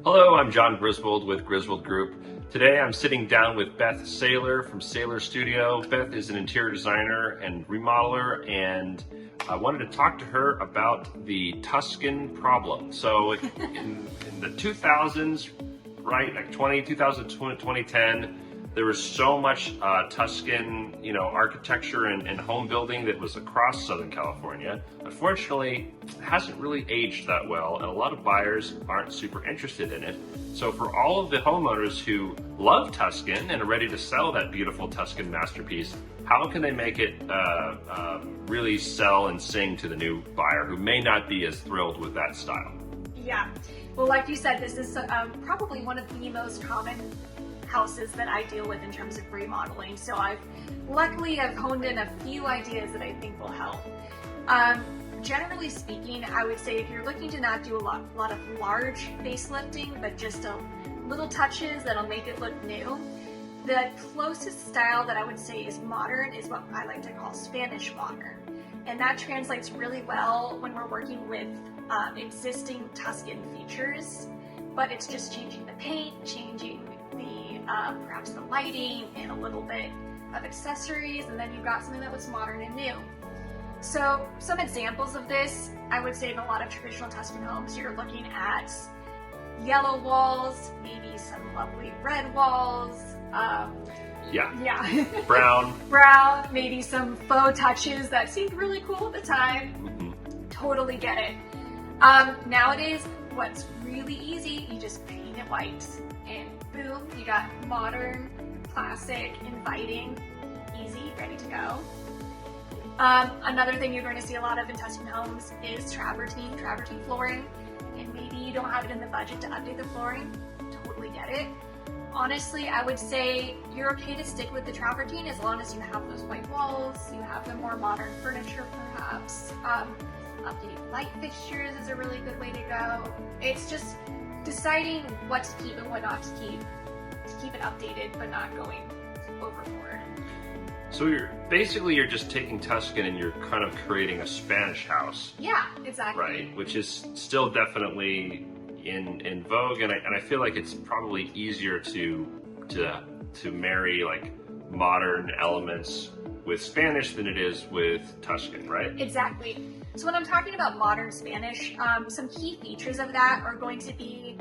Hello, I'm John Griswold with Griswold Group. Today I'm sitting down with Beth Sayler from Sayler Studio. Beth is an interior designer and remodeler, and I wanted to talk to her about the Tuscan problem. So in the 2000s, right, like 2000 to 2010, there was so much Tuscan, architecture and home building that was across Southern California. Unfortunately, it hasn't really aged that well, and a lot of buyers aren't super interested in it. So for all of the homeowners who love Tuscan and are ready to sell that beautiful Tuscan masterpiece, how can they make it really sell and sing to the new buyer who may not be as thrilled with that style? Yeah, well, like you said, this is probably one of the most common houses that I deal with in terms of remodeling. So luckily I've honed in a few ideas that I think will help. Generally speaking, I would say if you're looking to not do a lot of large facelifting, but just little touches that'll make it look new, the closest style that I would say is modern is what I like to call Spanish modern. And that translates really well when we're working with existing Tuscan features, but it's just changing the paint, changing perhaps the lighting and a little bit of accessories, and then you've got something that was modern and new. So some examples of this, I would say in a lot of traditional Tuscan homes, you're looking at yellow walls, maybe some lovely red walls. Yeah. Brown, maybe some faux touches that seemed really cool at the time. Mm-hmm. Totally get it. Nowadays, what's really easy, you just paint it white and boom, you got modern, classic, inviting, easy, ready to go. Another thing you're going to see a lot of in Tuscan homes is travertine flooring, and maybe you don't have it in the budget to update the flooring. Totally get it. Honestly, I would say you're okay to stick with the travertine as long as you have those white walls, you have the more modern furniture perhaps. Updating light fixtures is a really good way to go. It's just deciding what to keep and what not to keep it updated but not going overboard. So you're just taking Tuscan and you're kind of creating a Spanish house. Yeah, exactly. Right, which is still definitely in vogue, and I feel like it's probably easier to marry like modern elements with Spanish than it is with Tuscan, right? Exactly. So when I'm talking about modern Spanish, some key features of that are going to be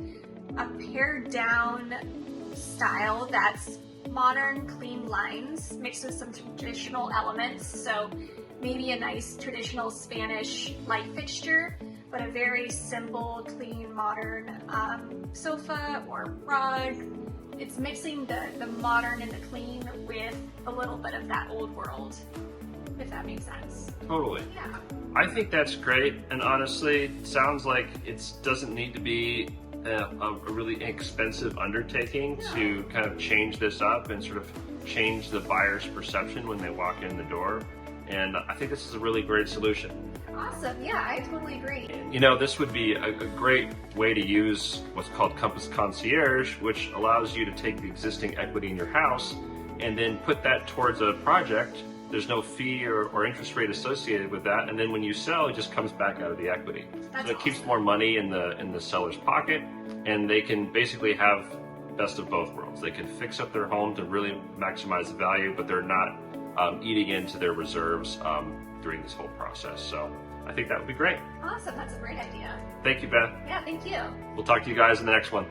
a pared down style that's modern, clean lines mixed with some traditional elements. So maybe a nice traditional Spanish light fixture, but a very simple, clean, modern sofa or rug. It's mixing the modern and the clean with a little bit of that old world, if that makes sense. Totally. Yeah. I think that's great, and honestly, it sounds like it doesn't need to be a really inexpensive undertaking to kind of change this up and sort of change the buyer's perception when they walk in the door. And I think this is a really great solution. Awesome. Yeah, I totally agree. This would be a great way to use what's called Compass Concierge, which allows you to take the existing equity in your house and then put that towards a project. There's no fee or interest rate associated with that, and then when you sell, it just comes back out of the equity. That's so it keeps more money in the seller's pocket, and they can basically have best of both worlds. They can fix up their home to really maximize the value, but they're not eating into their reserves during this whole process. So I think that would be great. Awesome. That's a great idea. Thank you, Beth. Yeah, thank you. We'll talk to you guys in the next one.